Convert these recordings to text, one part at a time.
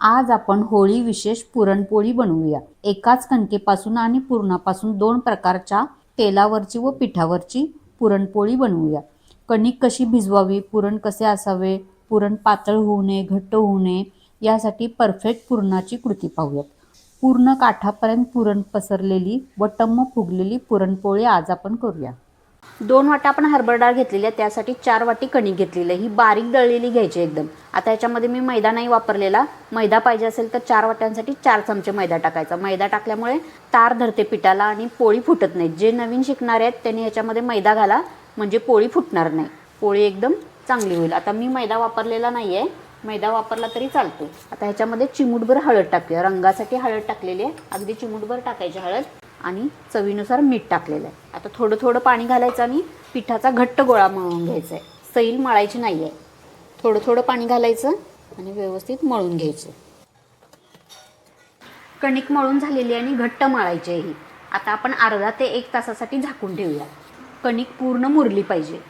आज आपण होळी विशेष पुरणपोळी बनवूया। एकाच कणकेपासून आणि पुरणापासून दोन प्रकारच्या तेलावरची व पिठावरची पुरणपोळी बनवूया। कणिक कशी भिजवावी, पुरण कसे असावे, पुरण पातळ होऊ नये, घट्ट होऊ नये यासाठी परफेक्ट पुरणाची कृती पाहूयात। पूर्ण काठापर्यंत पुरण पसरलेली व टम्म फुगलेली पुरणपोळी आज आपण करूया। 2 वाट्या आपण हरभरा डाळ घेतलेली आहे, त्यासाठी 4 वाटी कणिक घेतलेली आहे। ही बारीक दळलेली घ्यायची एकदम। आता याच्यामध्ये मी मैदा नाही वापरलेला। मैदा पाहिजे असेल तर 4 वाट्यांसाठी 4 चमचे मैदा टाकायचा। मैदा टाकल्यामुळे तार धरते पिठाला आणि पोळी फुटत नाही। जे नवीन शिकणारे आहेत त्यांनी याच्यामध्ये मैदा घाला, म्हणजे पोळी फुटणार नाही, पोळी एकदम चांगली होईल। आता मी मैदा वापरलेला नाही आहे, मैदा वापरला तरी चालतो। आता ह्याच्यामध्ये चिमूटभर हळद टाकूया। रंगासाठी हळद टाकलेली आहे, अगदी चिमूटभर टाकायची हळद आणि चवीनुसार मीठ टाकलेलं आहे। आता थोडं थोडं पाणी घालायचं आणि पिठाचा घट्ट गोळा मळून घ्यायचा आहे। सैल मळायची नाही आहे, थोडं थोडं पाणी घालायचं आणि व्यवस्थित मळून घ्यायचं। कणिक मळून झालेली आणि घट्ट मळायची आहे ही। आता आपण अर्धा ते 1 तासासाठी झाकून ठेवूया। कणिक पूर्ण मुरली पाहिजे।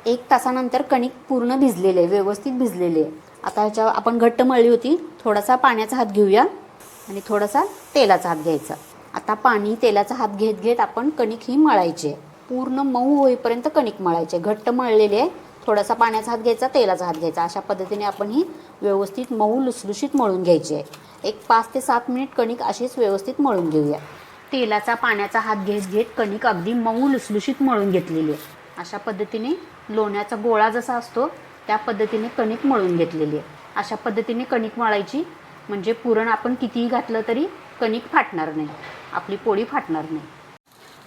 1 तासानंतर कणिक पूर्ण भिजलेले आहे, व्यवस्थित भिजलेले आहे। आता ह्याच्या आपण घट्ट मळली होती, थोडासा पाण्याचा हात घेऊया आणि थोडासा तेलाचा हात घ्यायचा। आता पाणी तेलाचा हात घेत घेत आपण कणिक ही मळायची आहे। पूर्ण मऊ होईपर्यंत कणिक मळायचे। घट्ट मळलेले आहे, थोडासा पाण्याचा हात घ्यायचा, तेलाचा हात घ्यायचा। अशा पद्धतीने आपण ही व्यवस्थित मऊ लुसलुशीत मळून घ्यायची आहे। एक 5 ते 7 मिनिट कणिक अशीच व्यवस्थित मळून घेऊया। तेलाचा पाण्याचा हात घेत घेत कणिक अगदी मऊ लुसलुशीत मळून घेतलेली आहे। अशा पद्धतीने लोण्याचा गोळा जसा असतो त्या पद्धतीने कणिक मळून घेतलेली आहे। अशा पद्धतीने कणिक मळायची, म्हणजे पुरण आपण कितीही घातलं तरी कणिक फाटणार नाही, आपली पोळी फाटणार नाही।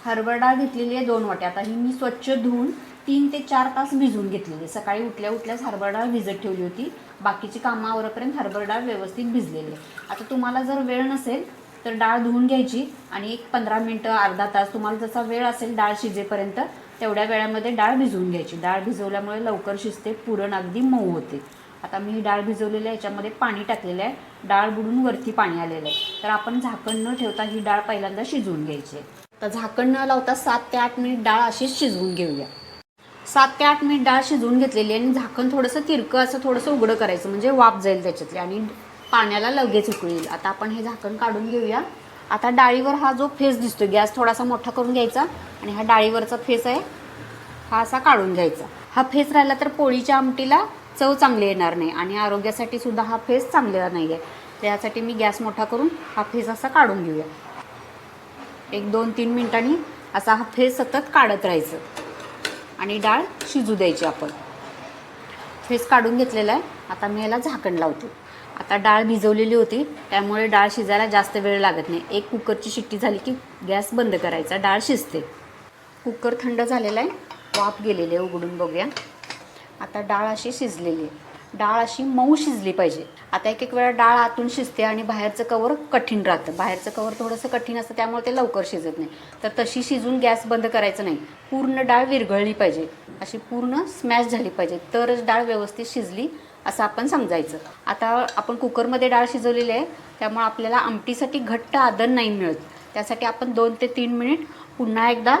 हरभरा डाळ घेतलेली आहे 2 वाट्या। आता ही मी स्वच्छ धुवून 3 ते 4 तास भिजवून घेतलेली। सकाळी उठल्या उठल्याच हरभरा डाळ भिजत ठेवली होती, बाकीची कामं आवरेपर्यंत हरभरा डाळ व्यवस्थित भिजलेली आहे। आता तुम्हाला जर वेळ नसेल तर डाळ धुवून घ्यायची आणि एक 15 मिनटं अर्धा तास तुम्हाला जसा वेळ असेल डाळ शिजेपर्यंत तेवढ्या वेळामध्ये डाळ भिजवून घ्यायची। डाळ भिजवल्यामुळे लवकर शिजते, पुरण अगदी मऊ होते। आता मी ही डाळ भिजवलेली आहे, याच्यामध्ये पाणी टाकलेलं आहे, डाळ बुडून वरती पाणी आलेलं आहे। तर आपण झाकण न ठेवता ही डाळ पहिल्यांदा शिजवून घ्यायची आहे। तर झाकण न लावता 7 ते 8 मिनिट डाळ अशीच शिजवून घेऊया। 7 ते 8 मिनिट डाळ शिजवून घेतलेली आहे आणि झाकण थोडंसं तिरकं असं थोडंसं उघडं करायचं, म्हणजे वाफ जाईल त्याच्यातली आणि पाण्याला लगेच उकळी। आता आपण हे झाकण काढून घेऊया। आता डाळीवर हा जो फेस दिसतो, गॅस थोडासा मोठा करून घ्यायचा आणि हा डाळीवरचा फेस आहे हा असा काढून घ्यायचा। हा फेस राहिला तर पोळीच्या आमटीला चव चांगली येणार नाही आणि आरोग्यासाठी सुद्धा हा फेस चांगला नाही आहे। त्यासाठी मी गॅस मोठा करून हा फेस असा काढून घेऊया। एक 2-3 मिनिटांनी असा हा फेस सतत काढत राहायचं आणि डाळ शिजू द्यायची। आपण फेस काढून घेतलेला आहे, आता मी याला झाकण लावते। आता डाळ भिजवलेली होती त्यामुळे डाळ शिजायला जास्त वेळ लागत नाही। एक कुकरची शिट्टी झाली की गॅस बंद करायचा, डाळ शिजते। कुकर थंड झालेला आहे, वाफ गेलेली आहे, उघडून बघूया। आता डाळ अशी शिजलेली आहे, डाळ अशी मऊ शिजली पाहिजे। आता एक वेळा डाळ आतून शिजते आणि बाहेरचं कवर कठीण राहतं, बाहेरचं कवर थोडंसं कठीण असतं त्यामुळे ते लवकर शिजत नाही। तर तशी शिजून गॅस बंद करायचं नाही, पूर्ण डाळ विरघळली पाहिजे, अशी पूर्ण स्मॅश झाली पाहिजे, तरच डाळ व्यवस्थित शिजली असं आपण समजायचं। आता आपण कुकरमध्ये डाळ शिजवलेली आहे त्यामुळे आपल्याला आमटीसाठी घट्ट आदन नाही मिळत, त्यासाठी आपण 2 ते 3 मिनिट पुन्हा एकदा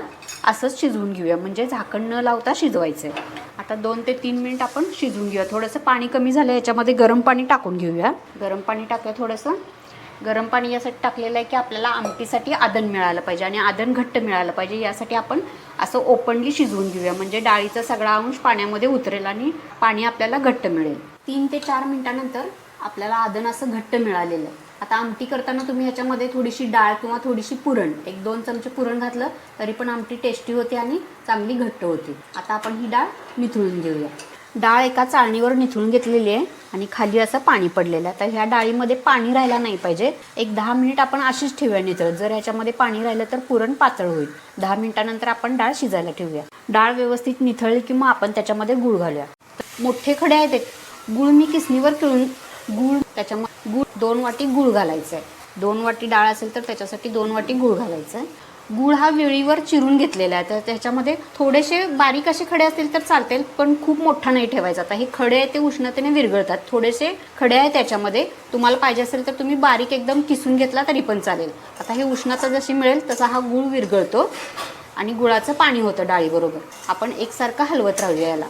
असंच शिजवून घेऊया, म्हणजे झाकण न लावता शिजवायचं आहे। आता 2 ते 3 मिनिट आपण शिजवून घेऊया। थोडंसं पाणी कमी झालं, याच्यामध्ये गरम पाणी टाकून घेऊया। गरम पाणी टाकूया, थोडंसं गरम पाणी यासाठी टाकलेलं आहे की आपल्याला आमटीसाठी आदन मिळालं पाहिजे आणि आदन घट्ट मिळालं पाहिजे, यासाठी आपण असं ओपनली शिजवून घेऊया, म्हणजे डाळीचा सगळा अंश पाण्यामध्ये उतरेल आणि पाणी आपल्याला घट्ट मिळेल। 3 ते 4 मिनिटानंतर आपल्याला आदन असं घट्ट मिळालेलं आहे। आता आमटी करताना तुम्ही ह्याच्यामध्ये थोडीशी डाळ किंवा थोडीशी पुरण, 1-2 चमचे पुरण घातलं तरी पण आमटी टेस्टी होते आणि चांगली घट्ट होते। आता आपण ही डाळ निथळून घेऊया। डाळ एका चाळणीवर निथळून घेतलेली आहे आणि खाली असं पाणी पडलेलं आहे। आता ह्या डाळीमध्ये पाणी राहायला नाही पाहिजे, एक 10 मिनिट आपण अशीच ठेवूया निथळत। जर ह्याच्यामध्ये पाणी राहिलं तर पुरण पातळ होईल। 10 मिनिटानंतर आपण डाळ शिजायला ठेवूया। डाळ व्यवस्थित निथळली की मग आपण त्याच्यामध्ये गूळ घालूया। मोठे खडे आहेत, गूळ मी किसणीवर पिळून त्याच्यामध्ये 2 वाटी गूळ घालायचं आहे। 2 वाटी डाळ असेल तर त्याच्यासाठी 2 वाटी गूळ घालायचं आहे। गूळ हा वेळीवर चिरून घेतलेला आहे, तर त्याच्यामध्ये थोडेसे बारीक असे खडे असतील तर चालतील, पण खूप मोठा नाही ठेवायचा। आता हे खडे आहे ते उष्णतेने विरघळतात, थोडेसे खडे आहे त्याच्यामध्ये, तुम्हाला पाहिजे असेल तर तुम्ही बारीक एकदम किसून घेतला तरी पण चालेल। आता हे उष्णता जशी मिळेल तसा हा गूळ विरघळतो आणि गुळाचं पाणी होतं डाळीबरोबर। आपण एकसारखं हलवत राहूया याला।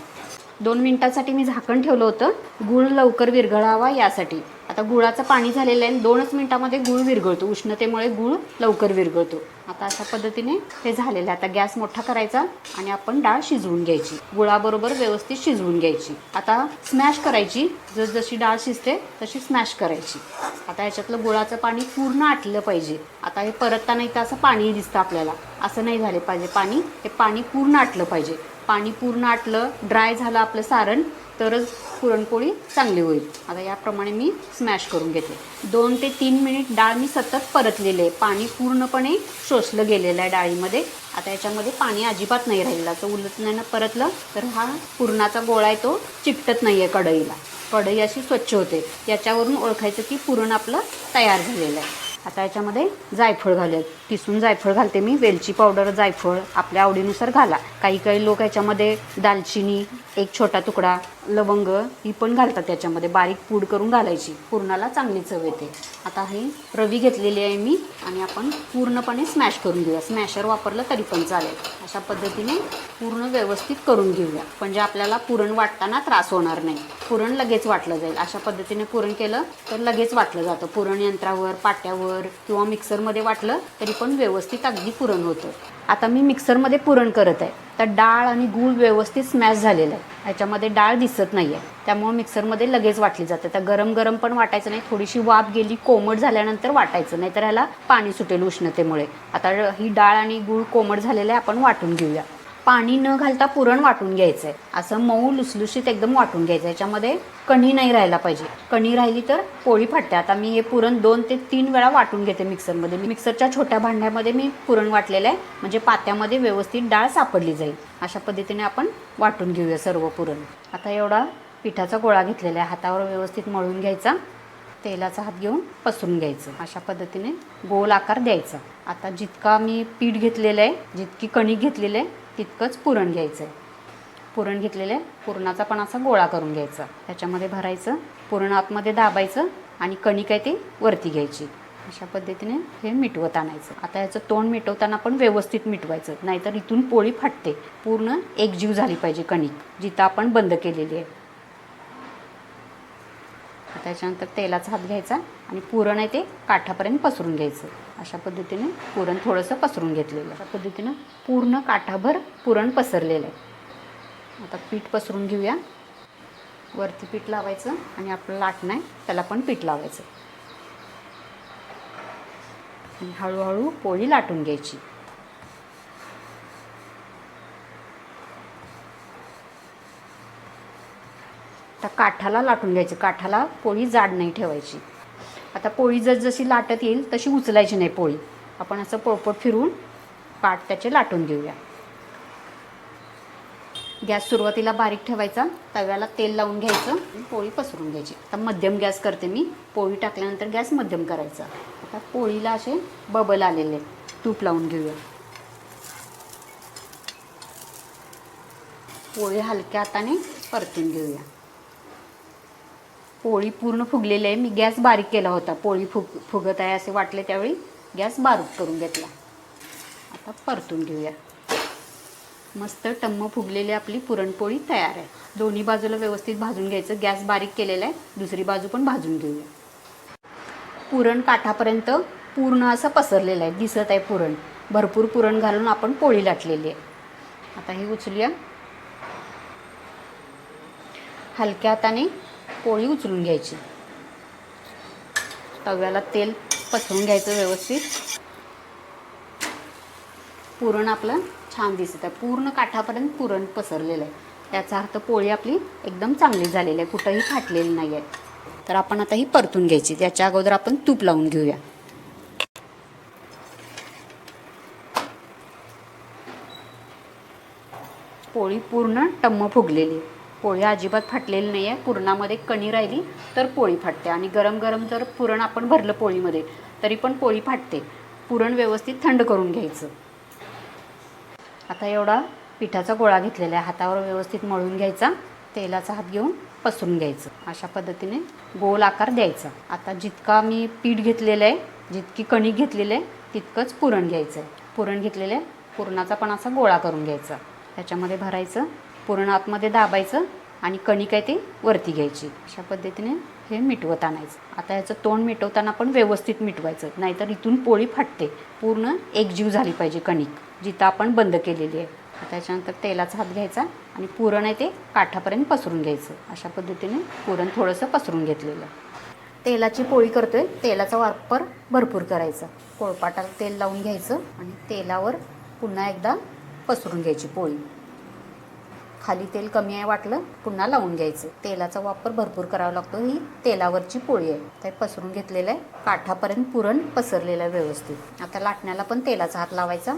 2 मिनिटांसाठी मी झाकण ठेवलं होतं, गूळ लवकर विरघळावा यासाठी। आता गुळाचं पाणी झालेलं आहे, 2च मिनिटामध्ये गुळ विरघळतो, उष्णतेमुळे गुळ लवकर विरघळतो. आता अशा पद्धतीने हे झालेलं आहे. आता गॅस मोठा करायचा आणि आपण डाळ शिजवून घ्यायची, गुळाबरोबर व्यवस्थित शिजवून घ्यायची. आता स्मॅश करायची, जशी डाळ शिजते तशी स्मॅश करायची. आता ह्याच्यातलं गुळाचं पाणी पूर्ण आटलं पाहिजे. आता हे परतताना इथं असं पाणी दिसतं आपल्याला, असं नाही झाले पाहिजे पाणी, हे पाणी पूर्ण आटलं पाहिजे. पाणी पूर्ण आटलं, ड्राय झालं आपलं सारण, तरच पुरणपोळी चांगली होईल. आता याप्रमाणे मी स्मॅश करून घेते. 2 ते 3 मिनिट डाळ मी सतत परतलेले आहे, पाणी पूर्णपणे शोषलं गेलेलं आहे डाळीमध्ये. आता याच्यामध्ये पाणी अजिबात नाही राहिलं. असं उलटण्यानं परतलं तर हा पुरणाचा गोळा आहे तो चिकटत नाही आहे कढईला, कढई अशी स्वच्छ होते. याच्यावरून ओळखायचं की पुरण आपलं तयार झालेलं आहे. आता याच्यामध्ये जायफळ घालेल, किसून जायफळ घालते मी, वेलची पावडर, जायफळ आपल्या आवडीनुसार घाला. काही लोक याच्यामध्ये दालचिनी, एक छोटा तुकडा, लवंग ही पण घालतात त्याच्यामध्ये, बारीक पूड करून घालायची, पुरणाला चांगली चव येते. आता ही रवी घेतलेली आहे मी आणि आपण पूर्णपणे स्मॅश करून घेऊया. स्मॅशर वापरलं तरी पण चालेल. अशा पद्धतीने पूर्ण व्यवस्थित करून घेऊया, म्हणजे आपल्याला पुरण वाटताना त्रास होणार नाही. पुरण लगेच वाटलं जाईल. अशा पद्धतीने पुरण केलं तर लगेच वाटलं जातं. पुरण यंत्रावर, पाट्यावर किंवा मिक्सरमध्ये वाटलं तरी पण व्यवस्थित अगदी पुरण होतं. आता मी मिक्सरमध्ये पुरण करत आहे, तर डाळ आणि गूळ व्यवस्थित स्मॅश झालेलं आहे. ह्याच्यामध्ये डाळ दिसत नाही आहे, त्यामुळे मिक्सरमध्ये लगेच वाटली जाते. तर गरम गरम पण वाटायचं नाही, थोडीशी वाफ गेली, कोमट झाल्यानंतर वाटायचं, नाही तर ह्याला पाणी सुटेल उष्णतेमुळे. आता ही डाळ आणि गूळ कोमट झालेलं आहे, आपण वाटून घेऊया. पाणी न घालता पुरण वाटून घ्यायचं आहे, असं मऊ लुसलुशीत एकदम वाटून घ्यायचं. याच्यामध्ये कणी नाही राहायला पाहिजे, कणी राहिली तर पोळी फाटते. आता मी हे पुरण 2 ते 3 वेळा वाटून घेते मिक्सरमध्ये. मिक्सरच्या छोट्या भांड्यामध्ये मी पुरण वाटलेलं आहे, म्हणजे पात्यामध्ये व्यवस्थित डाळ सापडली जाईल. अशा पद्धतीने आपण वाटून घेऊया सर्व पुरण. आता एवढा पिठाचा गोळा घेतलेला आहे, हातावर व्यवस्थित मळून घ्यायचा, तेलाचा हात घेऊन पसरून घ्यायचं. अशा पद्धतीने गोल आकार द्यायचा. आता जितका मी पीठ घेतलेलं आहे, जितकी कणिक घेतलेलं आहे तितकंच पुरण घ्यायचं आहे. पुरण घेतलेलं आहे, पुरणाचा पण असा गोळा करून घ्यायचा, त्याच्यामध्ये भरायचं, पुरण आतमध्ये दाबायचं आणि कणिक आहे ती वरती घ्यायची. अशा पद्धतीने हे मिटवत आणायचं. आता याचं तोंड मिटवताना पण व्यवस्थित मिटवायचं, नाहीतर इथून पोळी फाटते. पूर्ण एकजीव झाली पाहिजे कणिक जिथं आपण बंद केलेली आहे. त्याच्यानंतर तेलाचा हात घ्यायचा आणि पुरण आहे ते काठापर्यंत पसरून घ्यायचं. अशा पद्धतीने पुरण थोडंसं पसरून घेतलेलं. अशा पद्धतीनं पूर्ण काठाभर पुरण पसरलेलं आहे. आता पीठ पसरून घेऊया. वरती पीठ लावायचं आणि आपलं लाटणं आहे त्याला पण पीठ लावायचं आणि हळूहळू पोळी लाटून घ्यायची. आता काठाला लाटून घ्यायचं, काठाला पोळी जाड नाही ठेवायची. आता पोळी जशी लाटत येईल तशी उचलायची नाही पोळी, आपण असं पोळपोट फिरवून काठ त्याचे लाटून घेऊया. गॅस सुरुवातीला बारीक ठेवायचा, तव्याला तेल लावून घ्यायचं, पोळी पसरून घ्यायची. आता मध्यम गॅस करते मी, पोळी टाकल्यानंतर गॅस मध्यम करायचा. आता पोळीला असे बबल आलेले, तूप लावून घेऊया. पोळी हलक्या हाताने परतून घेऊया. पोळी पूर्ण फुगलेली आहे, मी गॅस बारीक केला होता. पोळी फुगत आहे असे वाटले त्यावेळी गॅस बारीक करून घेतला. आता परतून घेऊया. मस्त टम्म फुगलेली आपली पुरणपोळी तयार आहे. दोन्ही बाजूला व्यवस्थित भाजून घ्यायचं. गॅस बारीक केलेला आहे, दुसरी बाजू पण भाजून घेऊया. पुरण काठापर्यंत पूर्ण असं पसरलेलं आहे, दिसत आहे पुरण. भरपूर पुरण घालून आपण पोळी लाटलेली आहे. आता ही उचलूया. हलक्या हाताने पोळी उचलून घ्यायची. तव्याला तेल पसरून घ्यायचं व्यवस्थित. पुरण आपलं छान दिसत आहे, पूर्ण काठापर्यंत पुरण पसरलेलं आहे. त्याचा अर्थ पोळी आपली एकदम चांगली झालेली आहे, कुठंही फाटलेली नाही आहे. तर आपण आता ही परतून घ्यायची. त्याच्या अगोदर आपण तूप लावून घेऊया. पोळी पूर्ण टम्म फुगलेली, पोळी अजिबात फाटलेली नाही आहे. पुरणामध्ये कणी राहिली तर पोळी फाटते आणि गरम गरम जर पुरण आपण भरलं पोळीमध्ये तरी पण पोळी फाटते. पुरण व्यवस्थित थंड करून घ्यायचं. आता एवढा पिठाचा गोळा घेतलेला आहे, हातावर व्यवस्थित मळून घ्यायचा, तेलाचा हात घेऊन पसरून घ्यायचं. अशा पद्धतीने गोल आकार द्यायचा. आता जितका मी पीठ घेतलेलं आहे, जितकी कणिक घेतलेली आहे तितकंच पुरण घ्यायचं आहे. पुरण घेतलेलं आहे, पुरणाचा पण असा गोळा करून घ्यायचा, त्याच्यामध्ये भरायचं, पुरण आतमध्ये दाबायचं आणि कणिक आहे ती वरती घ्यायची. अशा पद्धतीने हे मिटवत आणायचं. आता याचं तोंड मिटवताना पण व्यवस्थित मिटवायचं, नाहीतर इथून पोळी फाटते. पूर्ण एकजीव झाली पाहिजे कणिक जिथं आपण बंद केलेली आहे. त्याच्यानंतर तेलाचा हात घ्यायचा आणि पुरण आहे ते काठापर्यंत पसरून घ्यायचं. अशा पद्धतीने पुरण थोडंसं पसरून घेतलेलं. तेलाची पोळी करतोय, तेलाचा वापर भरपूर करायचा. पोळपाटाला तेल लावून घ्यायचं आणि तेलावर पुन्हा एकदा पसरून घ्यायची पोळी. खाली तेल कमी आहे वाटलं पुन्हा लावून घ्यायचं. तेलाचा वापर भरपूर करावा लागतो. ही तेलावरची पोळी आहे. ते पसरून घेतलेलं आहे, काठापर्यंत पुरण पसरलेलं आहे व्यवस्थित. आता लाटण्याला पण तेलाचा हात लावायचा.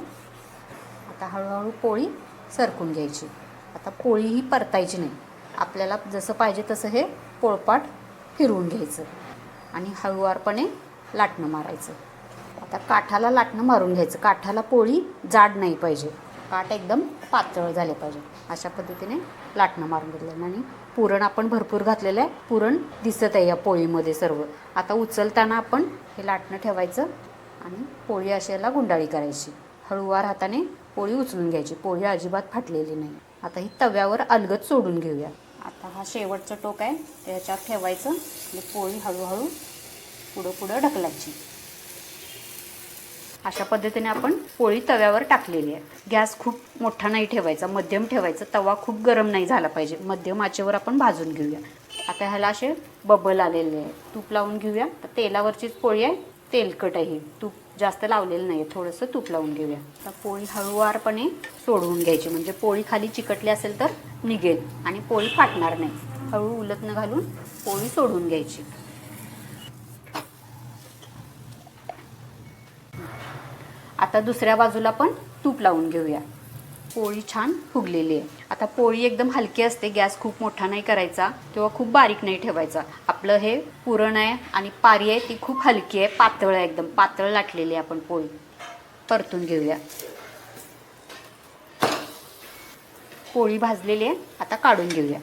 आता हळूहळू पोळी सरकून घ्यायची. आता पोळी ही परतायची नाही, आपल्याला जसं पाहिजे तसं हे पोळपाट फिरवून घ्यायचं आणि हळूवारपणे लाटणं मारायचं. आता काठाला लाटणं मारून घ्यायचं. काठाला पोळी जाड नाही पाहिजे, काठ एकदम पातळ झाले पाहिजे. अशा पद्धतीने लाटणं मारून घेतलं आणि पुरण आपण भरपूर घातलेलं आहे. पुरण दिसत आहे या पोळीमध्ये सर्व. आता उचलताना आपण हे लाटणं ठेवायचं आणि पोळी अशी याला गुंडाळी करायची. हळूवार हाताने पोळी उचलून घ्यायची. पोळी अजिबात फाटलेली नाही. आता ही तव्यावर अलगद सोडून घेऊया. आता हा शेवटचं टोक आहे, त्याच्यात ठेवायचं आणि पोळी हळूहळू पुढं ढकलायची. अशा पद्धतीने आपण पोळी तव्यावर टाकलेली आहे. गॅस खूप मोठा नाही ठेवायचा, मध्यम ठेवायचा. तवा खूप गरम नाही झाला पाहिजे. मध्यम आचेवर आपण भाजून घेऊया. आता ह्याला असे बबल आलेले आहे. तूप लावून घेऊया. तर तेलावरचीच पोळी आहे, तेलकट आहे ही. तूप जास्त लावलेलं नाही आहे, थोडंसं तूप लावून घेऊया. आता पोळी हळूवारपणे सोडवून घ्यायची, म्हणजे पोळी खाली चिकटली असेल तर निघेल आणि पोळी फाटणार नाही. हळू उलटणं घालून पोळी सोडून घ्यायची. आता दुसऱ्या बाजूला पण तूप लावून घेऊया. पोळी छान फुगलेली आहे. आता पोळी एकदम हलकी असते, गॅस खूप मोठा नाही करायचा किंवा खूप बारीक नाही ठेवायचा. आपलं हे पुरण आहे आणि पारी आहे ती खूप हलकी आहे, पातळ आहे, एकदम पातळ लाटलेली आहे आपण पोळी. परतून घेऊया. पोळी भाजलेली आहे, आता काढून घेऊया.